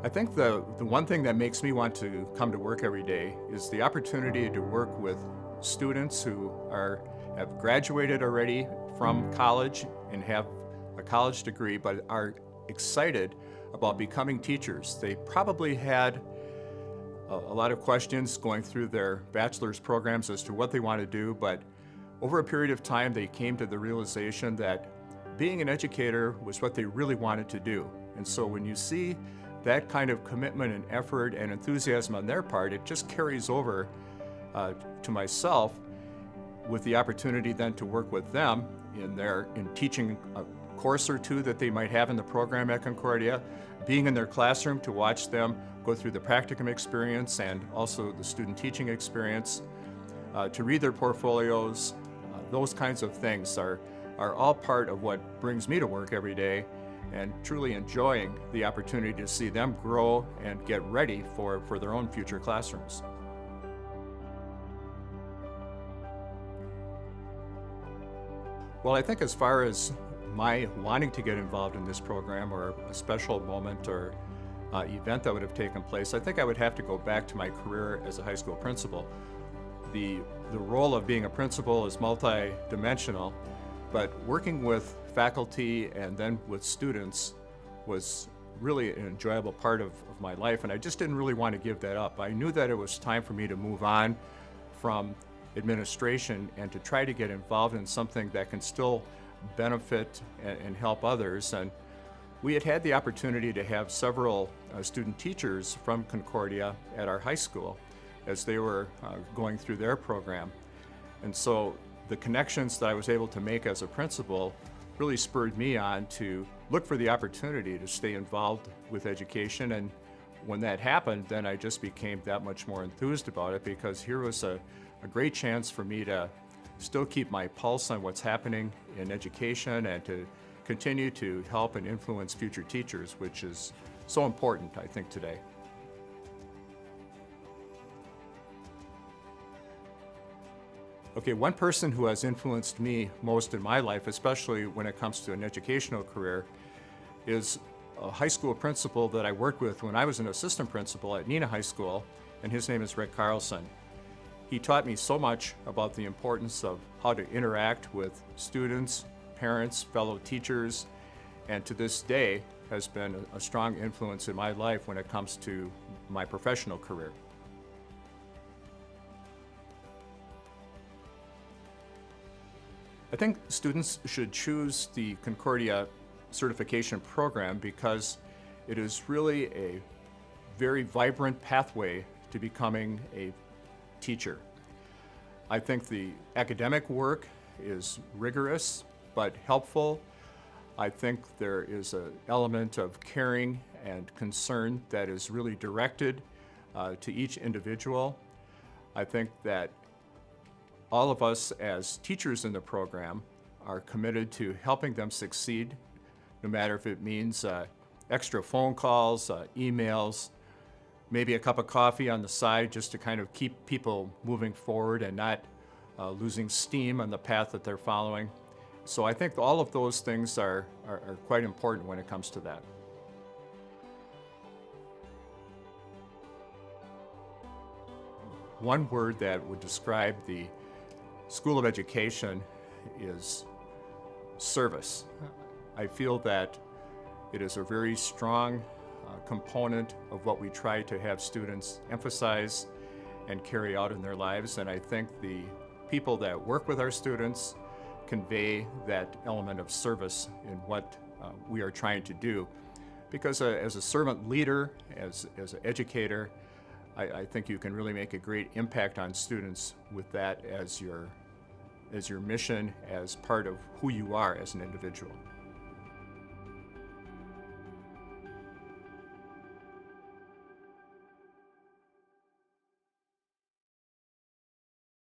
I think the one thing that makes me want to come to work every day is the opportunity to work with students who have graduated already from college and have a college degree, but are excited about becoming teachers. They probably had a lot of questions going through their bachelor's programs as to what they want to do, but over a period of time they came to the realization that being an educator was what they really wanted to do. And so when you see that kind of commitment and effort and enthusiasm on their part, it just carries over to myself with the opportunity then to work with them in teaching a course or two that they might have in the program at Concordia, being in their classroom to watch them go through the practicum experience and also the student teaching experience, to read their portfolios. Those kinds of things are all part of what brings me to work every day, and truly enjoying the opportunity to see them grow and get ready for their own future classrooms. Well, I think as far as my wanting to get involved in this program or a special moment or event that would have taken place, I think I would have to go back to my career as a high school principal. The role of being a principal is multi-dimensional, but working with faculty and then with students was really an enjoyable part of my life, and I just didn't really want to give that up. I knew that it was time for me to move on from administration and to try to get involved in something that can still benefit and help others. And we had the opportunity to have several student teachers from Concordia at our high school as they were going through their program. And so the connections that I was able to make as a principal really spurred me on to look for the opportunity to stay involved with education. And when that happened, then I just became that much more enthused about it, because here was a great chance for me to still keep my pulse on what's happening in education and to continue to help and influence future teachers, which is so important, I think, today. Okay, one person who has influenced me most in my life, especially when it comes to an educational career, is a high school principal that I worked with when I was an assistant principal at Neenah High School, and his name is Rick Carlson. He taught me so much about the importance of how to interact with students, parents, fellow teachers, and to this day has been a strong influence in my life when it comes to my professional career. I think students should choose the Concordia certification program because it is really a very vibrant pathway to becoming a teacher. I think the academic work is rigorous but helpful. I think there is an element of caring and concern that is really directed to each individual. I think that all of us as teachers in the program are committed to helping them succeed, no matter if it means extra phone calls, emails, maybe a cup of coffee on the side just to kind of keep people moving forward and not losing steam on the path that they're following. So I think all of those things are quite important when it comes to that. One word that would describe the School of Education is service. I feel that it is a very strong component of what we try to have students emphasize and carry out in their lives, and I think the people that work with our students convey that element of service in what we are trying to do. Because as a servant leader, as an educator, I think you can really make a great impact on students with that as your mission, as part of who you are as an individual.